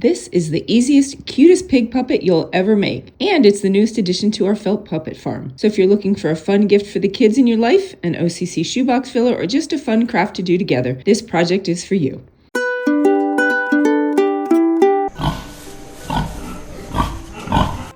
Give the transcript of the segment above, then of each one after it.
This is the easiest, cutest pig puppet you'll ever make, and it's the newest addition to our felt puppet farm. So if you're looking for a fun gift for the kids in your life, an OCC shoebox filler, or just a fun craft to do together, this project is for you.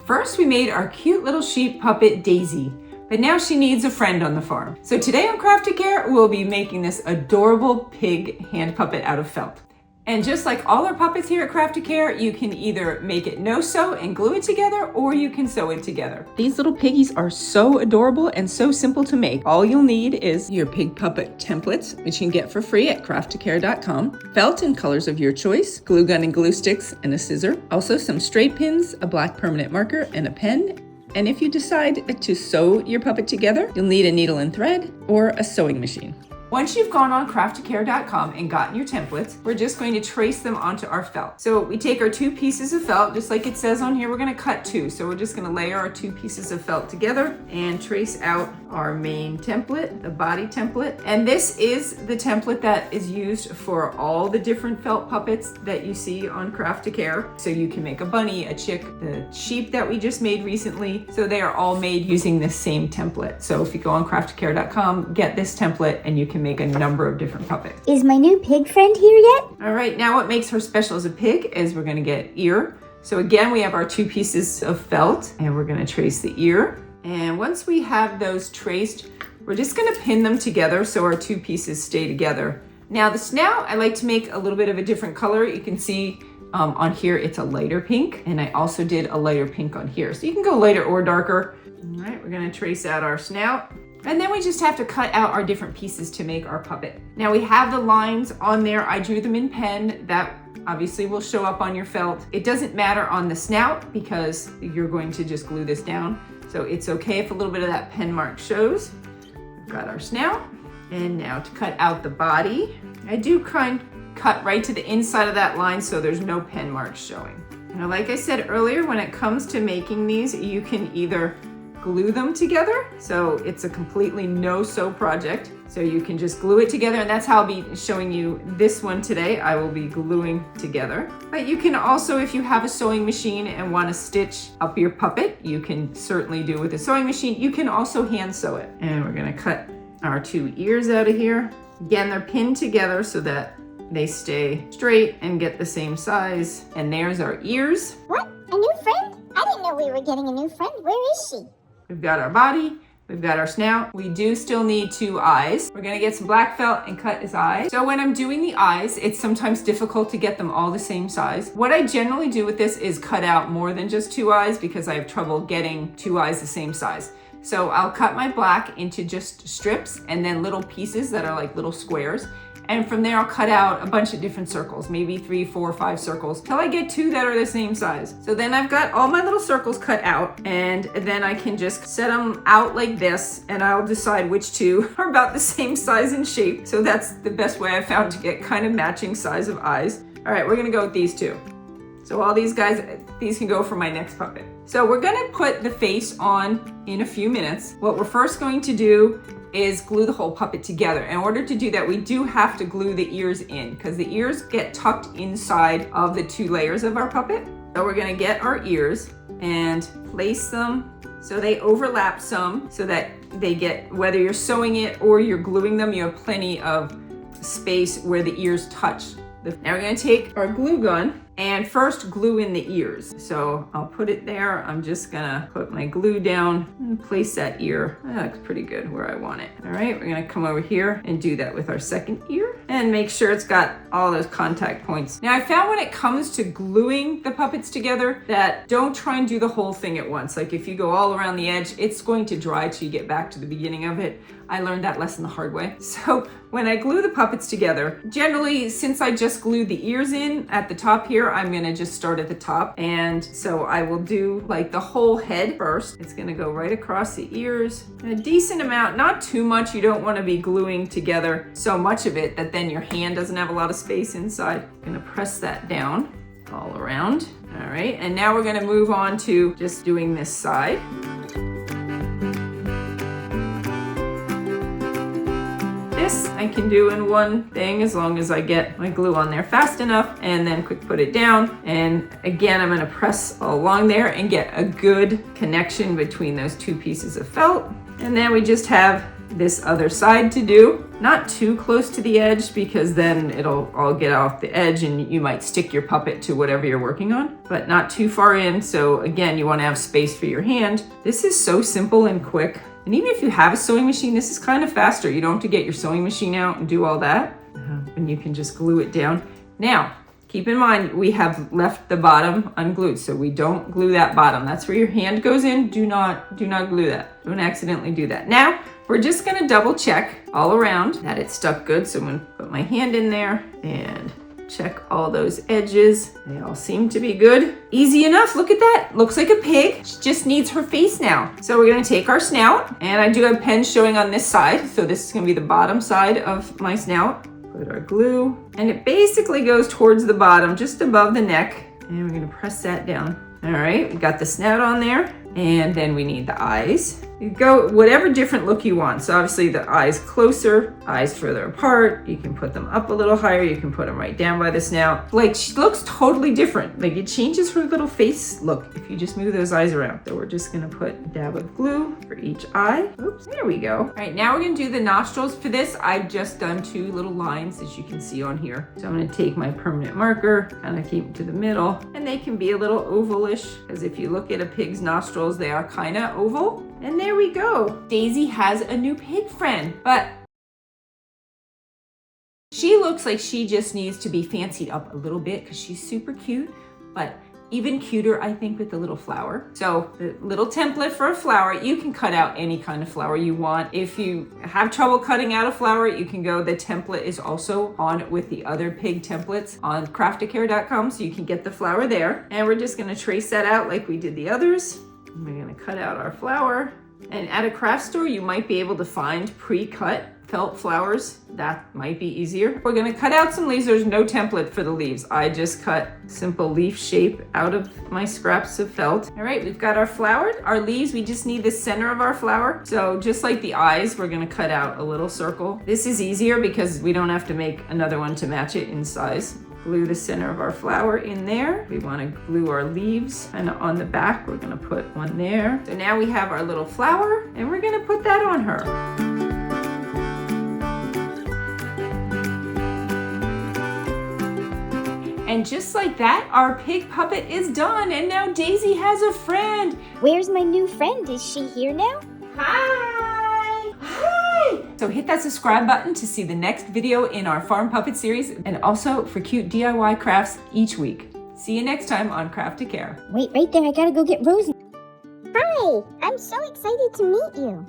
First, we made our cute little sheep puppet, Daisy. But now she needs a friend on the farm. So today on Craft to Care, we'll be making this adorable pig hand puppet out of felt. And just like all our puppets here at Craft to Care, you can either make it no-sew and glue it together, or you can sew it together. These little piggies are so adorable and so simple to make. All you'll need is your pig puppet templates, which you can get for free at crafttocare.com, felt in colors of your choice, glue gun and glue sticks, and a scissor. Also some straight pins, a black permanent marker, and a pen. And if you decide to sew your puppet together, you'll need a needle and thread or a sewing machine. Once you've gone on crafttocare.com and gotten your templates, we're just going to trace them onto our felt. So we take our 2 pieces of felt, just like it says on here, we're going to cut 2. So we're just going to layer our 2 pieces of felt together and trace out our main template, the body template. And this is the template that is used for all the different felt puppets that you see on Craft to Care. So you can make a bunny, a chick, the sheep that we just made recently. So they are all made using this same template. So if you go on crafttocare.com, get this template and you can make a number of different puppets. Is my new pig friend here yet? All right, now what makes her special as a pig is we're gonna get ear. So again, we have our 2 pieces of felt and we're gonna trace the ear. And once we have those traced, we're just gonna pin them together so our 2 pieces stay together. Now the snout, I like to make a little bit of a different color. You can see on here, it's a lighter pink, and I also did a lighter pink on here. So you can go lighter or darker. All right, we're gonna trace out our snout. And then we just have to cut out our different pieces to make our puppet. Now we have the lines on there. I drew them in pen. That obviously will show up on your felt. It doesn't matter on the snout because you're going to just glue this down. So it's okay if a little bit of that pen mark shows. We've got our snout. And now to cut out the body, I do cut right to the inside of that line so there's no pen marks showing. Now, like I said earlier, when it comes to making these, you can either glue them together. So it's a completely no-sew project. So you can just glue it together, and that's how I'll be showing you this one today. I will be gluing together. But you can also, if you have a sewing machine and want to stitch up your puppet, you can certainly do it with a sewing machine. You can also hand sew it. And we're gonna cut our 2 ears out of here. Again, they're pinned together so that they stay straight and get the same size. And there's our ears. What? A new friend? I didn't know we were getting a new friend. Where is she? We've got our body, we've got our snout. We do still need 2 eyes. We're gonna get some black felt and cut his eyes. So when I'm doing the eyes, it's sometimes difficult to get them all the same size. What I generally do with this is cut out more than just 2 eyes because I have trouble getting 2 eyes the same size. So I'll cut my black into just strips and then little pieces that are like little squares. And from there, I'll cut out a bunch of different circles, maybe 3, 4, 5 circles, till I get 2 that are the same size. So then I've got all my little circles cut out, and then I can just set them out like this, and I'll decide which 2 are about the same size and shape. So that's the best way I found to get kind of matching size of eyes. All right, we're gonna go with these 2. So all these guys, these can go for my next puppet. So we're gonna put the face on in a few minutes. What we're first going to do is glue the whole puppet together. In order to do that, we do have to glue the ears in because the ears get tucked inside of the 2 layers of our puppet. So we're gonna get our ears and place them so they overlap some so that they get, whether you're sewing it or you're gluing them, you have plenty of space where the ears touch. Now we're gonna take our glue gun and first glue in the ears. So I'll put it there. I'm just gonna put my glue down and place that ear. That looks pretty good where I want it. All right, we're gonna come over here and do that with our second ear and make sure it's got all those contact points. Now I found when it comes to gluing the puppets together that don't try and do the whole thing at once. Like if you go all around the edge, it's going to dry till you get back to the beginning of it. I learned that lesson the hard way. So when I glue the puppets together, generally, since I just glued the ears in at the top here, I'm gonna just start at the top. And so I will do like the whole head first. It's gonna go right across the ears. A decent amount, not too much. You don't wanna be gluing together so much of it that then your hand doesn't have a lot of space inside. I'm gonna press that down all around. All right, and now we're gonna move on to just doing this side. this I can do in one thing as long as I get my glue on there fast enough, and then quick put it down. And again, I'm gonna press along there and get a good connection between those two pieces of felt. And then we just have this other side to do. Not too close to the edge because then it'll all get off the edge and you might stick your puppet to whatever you're working on, but not too far in. So again, you want to have space for your hand. This is so simple and quick. And even if you have a sewing machine, this is kind of faster. You don't have to get your sewing machine out and do all that. And you can just glue it down. Now, keep in mind, we have left the bottom unglued, so we don't glue that bottom. That's where your hand goes in. Do not glue that. Don't accidentally do that. Now, we're just gonna double check all around that it's stuck good. So I'm gonna put my hand in there and check all those edges. They all seem to be good. Easy enough, look at that. Looks like a pig. She just needs her face now. So we're gonna take our snout, and I do have pens showing on this side. So this is gonna be the bottom side of my snout. Put our glue, and it basically goes towards the bottom, just above the neck. And we're gonna press that down. All right, we got the snout on there, and then we need the eyes. You go whatever different look you want. So obviously the eyes closer, eyes further apart. You can put them up a little higher. You can put them right down by the snout. Like, she looks totally different. Like, it changes her little face look if you just move those eyes around. So we're just gonna put a dab of glue for each eye. Oops, there we go. All right, now we're gonna do the nostrils. For this, I've just done 2 little lines, as you can see on here. So I'm gonna take my permanent marker, kind of keep them to the middle, and they can be a little ovalish, because if you look at a pig's nostrils, they are kind of oval. And there we go. Daisy has a new pig friend, but she looks like she just needs to be fancied up a little bit because she's super cute, but even cuter, I think, with the little flower. So the little template for a flower, you can cut out any kind of flower you want. If you have trouble cutting out a flower, you can go, the template is also on with the other pig templates on craftacare.com, so you can get the flower there. And we're just gonna trace that out like we did the others. We're gonna cut out our flower. And at a craft store, you might be able to find pre-cut felt flowers. That might be easier. We're gonna cut out some leaves. There's no template for the leaves. I just cut simple leaf shape out of my scraps of felt. All right, we've got our flower. Our leaves, we just need the center of our flower. So just like the eyes, we're gonna cut out a little circle. This is easier because we don't have to make another one to match it in size. Glue the center of our flower in there. We want to glue our leaves kind of on the back. We're going to put one there. So now we have our little flower, and we're going to put that on her. And just like that, our pig puppet is done. And now Daisy has a friend. Where's my new friend? Is she here now? Hi! Hi! So hit that subscribe button to see the next video in our Farm Puppet series, and also for cute DIY crafts each week. See you next time on Craft to Care. Wait right there, I gotta go get Rosie. Hi, I'm so excited to meet you.